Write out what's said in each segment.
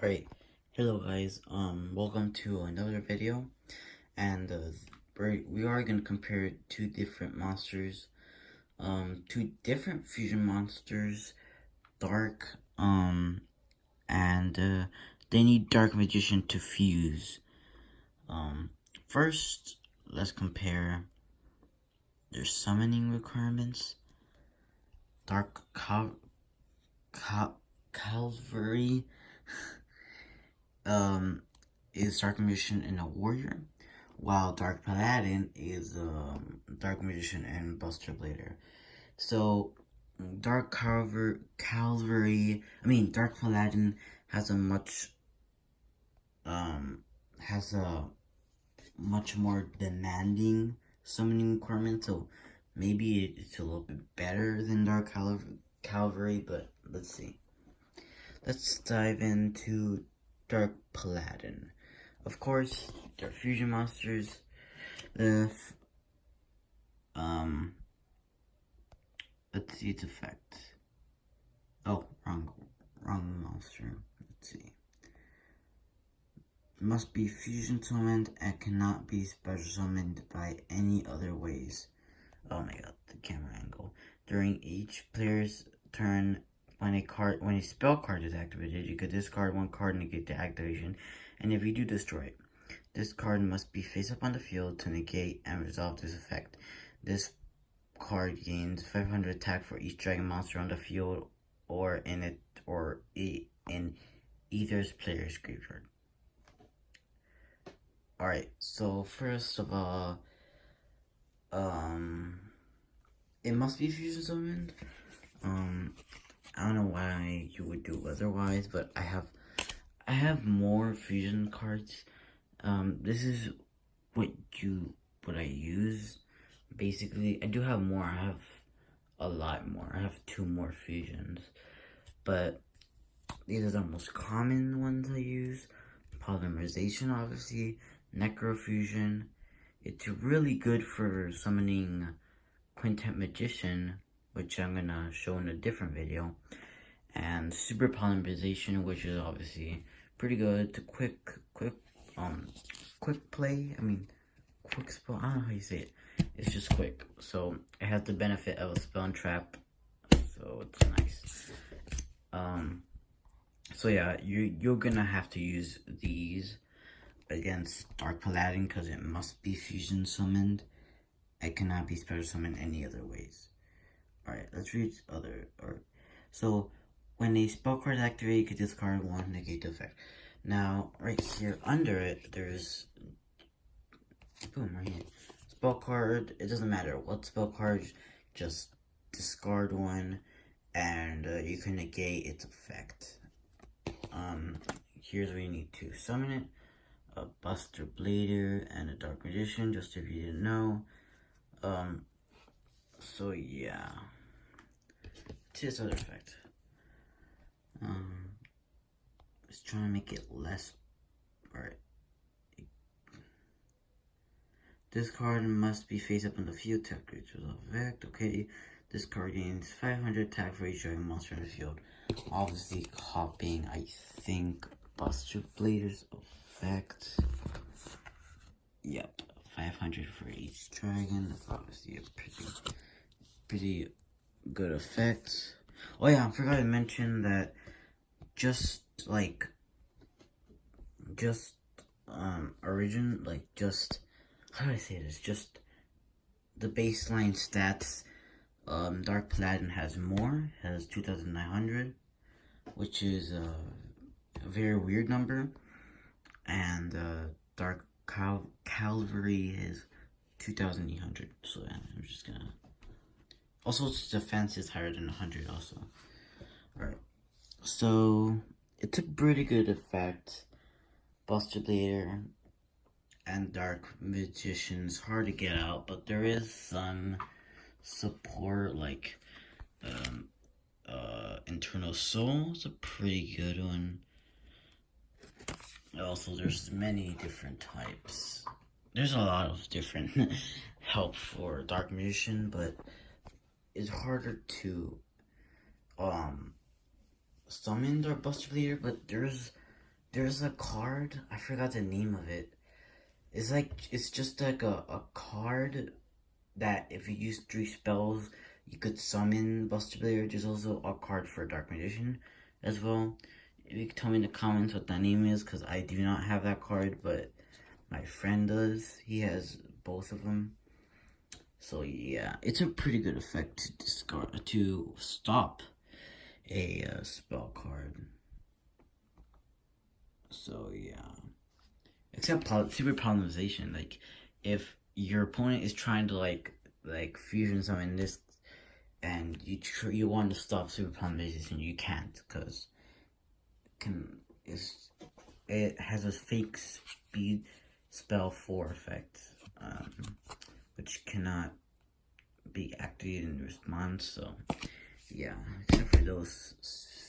Alright, hello guys, welcome to another video, and we are going to compare two different monsters, two different fusion monsters, Dark, and they need Dark Magician to fuse. First, let's compare their summoning requirements. Dark Calvary, is Dark Magician and a Warrior, while Dark Paladin is Dark Magician and Buster Blader. So Dark Paladin has a much more demanding summoning requirement, so maybe it's a little bit better than Dark Calvary, but let's see. Let's dive into Dark Paladin. Of course, they're fusion monsters. Let's see its effect. Oh, wrong monster. Let's see. Must be fusion summoned and cannot be special summoned by any other ways. Oh my god, the camera angle. During each player's turn, when a spell card is activated, you could discard one card and negate the activation, and if you do, destroy it. This card must be face up on the field to negate and resolve this effect. This card gains 500 attack for each dragon monster on the field or in either player's graveyard. Alright, so first of all, it must be fusion summoned. I don't know why you would do otherwise, but I have more fusion cards. This is what I use. Basically, I do have more. I have a lot more. I have 2 more fusions, but these are the most common ones I use. Polymerization, obviously, Necrofusion. It's really good for summoning Quintet Magician, which I'm gonna show in a different video, and Super Polymerization, which is obviously pretty good to quick play. I mean, quick spell. I don't know how you say it. It's just quick, so it has the benefit of a spell and trap, so it's nice. So yeah, you're gonna have to use these against Dark Paladin because it must be fusion summoned. It cannot be special summoned any other ways. Alright, let's read so when a spell card is activated, you can discard one, negate the effect. Now, right here under it, there's boom, right here. Spell card, it doesn't matter what spell card, just discard one, and you can negate its effect. Here's where you need to summon it: a Buster Blader and a Dark Magician, just if you didn't know. So yeah, it's his other effect. Just trying to make it less. Alright. This card must be face up on the field to upgrade to effect. Okay. This card gains 500 attack for each dragon monster in the field. Obviously copying, I think, Buster Blader's effect. Yep, 500 for each dragon. That's obviously a pretty good effect. Oh yeah, I forgot to mention that how do I say this? Just the baseline stats. Dark Paladin has more, has 2,900, which is a very weird number, and Dark Calvary is 2,800. So yeah, I'm just gonna. Also, its defense is higher than 100. Also, alright. So it's a pretty good effect. Buster Blader and Dark Magician's hard to get out, but there is some support, like Internal Soul is a pretty good one. Also, there's many different types. There's a lot of different help for Dark Magician, but it's harder to summon Dark Buster Blader, but there's there's a card, I forgot the name of it. It's just like a card that if you use 3 spells, you could summon Buster Blader. There's also a card for Dark Magician as well. If you could tell me in the comments what that name is, because I do not have that card, but my friend does. He has both of them. So yeah, it's a pretty good effect to discard, to stop a spell card. So yeah. Except super polymerization, like if your opponent is trying to like fusion summon this, and you want to stop super polymerization, you can't, because it has a fake speed spell 4 effect, which cannot be activated in response. So yeah, except for those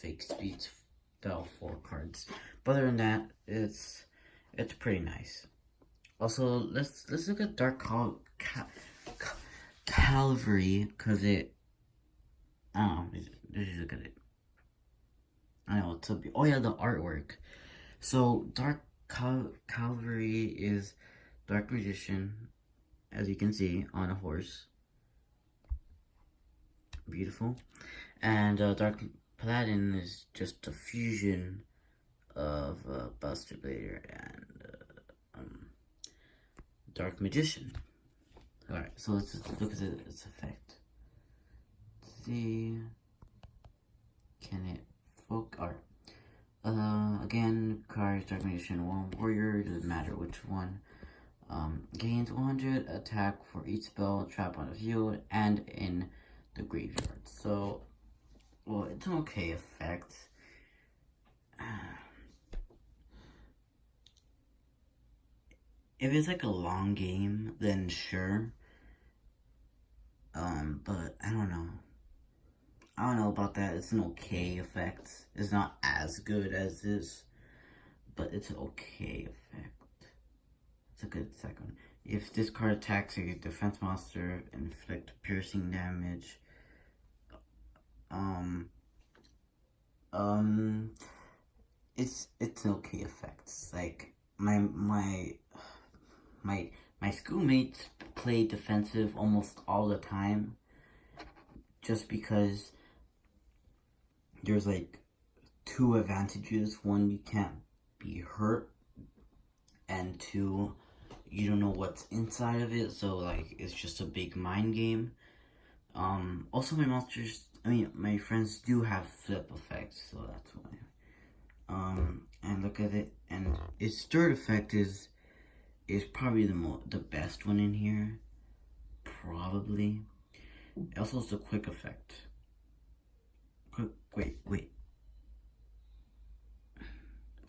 fake speed spell 4 cards. But other than that, it's pretty nice. Also, let's look at Dark Calvary, because it, I don't know, let's just look at it. I know, it's oh yeah, the artwork. So, Dark Calvary is Dark Magician, as you can see, on a horse. Beautiful. And Dark Paladin is just a fusion of Buster Blader and Dark Magician. Alright, so let's just look at its effect. Let's see. Can it focus? Alright. Again, cards Dark Magician, 1 warrior, doesn't matter which one. Gains 100 attack for each spell trap on the field and in the graveyard. So, well, it's an okay effect. If it's like a long game, then sure. But I don't know. I don't know about that. It's an okay effect. It's not as good as this, but it's an okay effect. It's a good second. If this card attacks a defense monster, inflict piercing damage. It's an okay effect. Like my schoolmates play defensive almost all the time, just because there's like 2 advantages. 1, you can't be hurt, and 2, you don't know what's inside of it, so like it's just a big mind game. Also my friends do have flip effects, so that's why. And look at it, and its 3rd effect is probably the best one in here, probably. Also, it's a quick effect. Wait.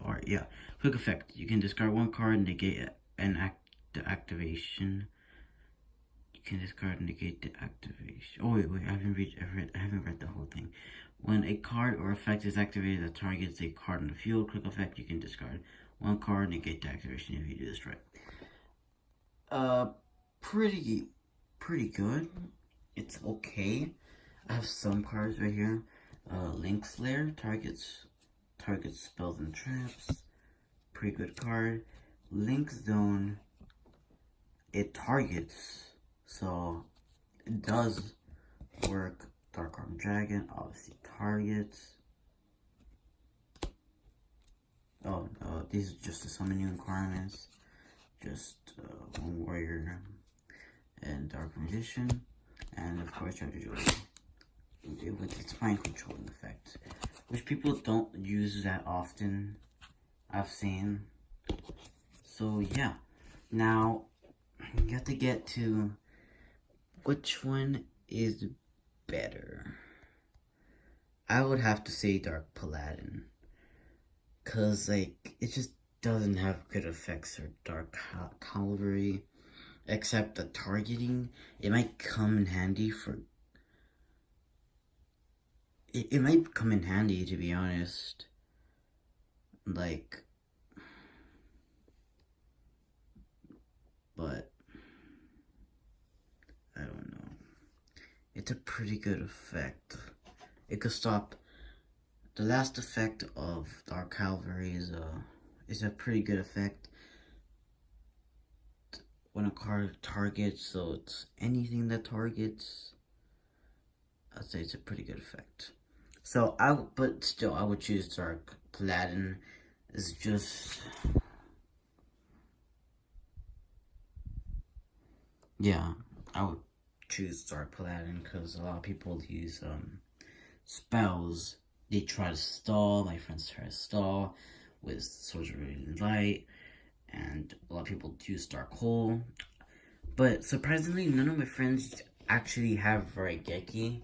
Alright, yeah, quick effect. You can discard 1 card and negate the activation. You can discard and negate the activation. Oh wait, I haven't read the whole thing. When a card or effect is activated that targets a card on the field, quick effect, you can discard 1 card, negate the activation if you do this right. Pretty good. It's okay. I have some cards right here. Link Slayer, targets spells and traps. Pretty good card. Link Zone, it targets, so it does work. Dark Arm Dragon obviously targets. These are just the summoning requirements. Just 1 warrior and Dark Magician, and of course Judge with its mind controlling effect, which people don't use that often, I've seen. So yeah, now you have to get to which one is better. I would have to say Dark Paladin, cause like it just doesn't have good effects or Dark Calvary, except the targeting. It might come in handy for. It might come in handy, to be honest. Like, but I don't know. It's a pretty good effect. It could stop. The last effect of Dark Calvary is it's a pretty good effect when a card targets, so it's anything that targets. I'd say it's a pretty good effect. So but still, I would choose Dark Paladin. It's just, yeah, I would choose Dark Paladin because a lot of people use spells. They try to stall. My friends try to stall with Swords of Radiant Light, and a lot of people use Dark Hole. But surprisingly, none of my friends actually have Raigeki.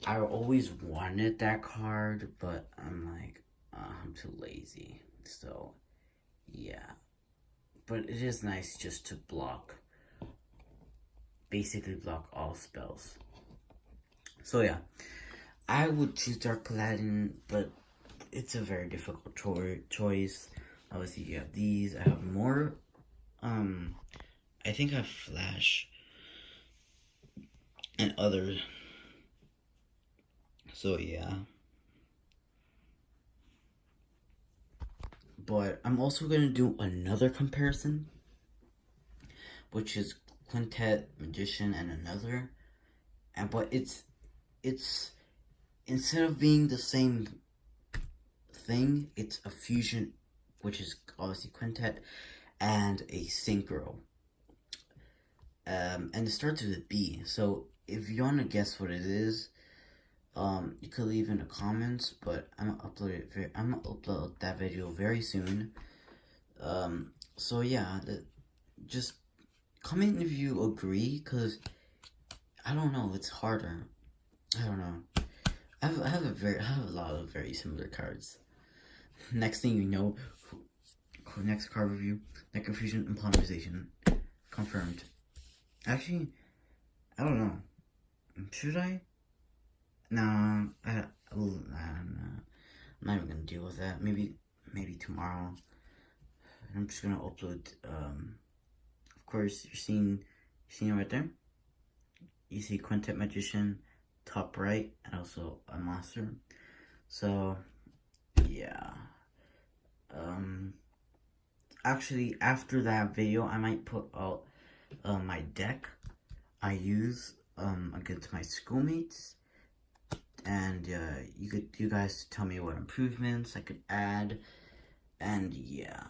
I always wanted that card, but I'm like, I'm too lazy. So, yeah. But it is nice just to basically block all spells. So yeah, I would choose Dark Paladin, but it's a very difficult choice. Obviously, you have these. I have more. I think I have Flash and other. So yeah. But I'm also gonna do another comparison, which is Quintet, Magician, and another. But it's instead of being the same thing, it's a fusion, which is obviously Quintet, and a Synchro. And it starts with a B. So if you want to guess what it is, you could leave in the comments. But I'm gonna upload that video very soon. So yeah, just comment if you agree, cause I don't know, it's harder. I don't know. I have a lot of very similar cards. Next thing you know, next card review, Net Confusion and Polymerization confirmed. Actually, I don't know. Should I? No, I'm not even gonna deal with that. Maybe tomorrow. I'm just gonna upload. Of course, you're seeing it right there. You see Quintet Magician, top right, and also a monster. So, yeah. Actually, after that video, I might put out my deck I use against my schoolmates, and you guys tell me what improvements I could add, and yeah.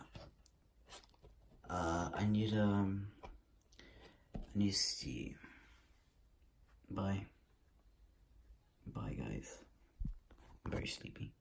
I need to see. Bye, guys. I'm very sleepy.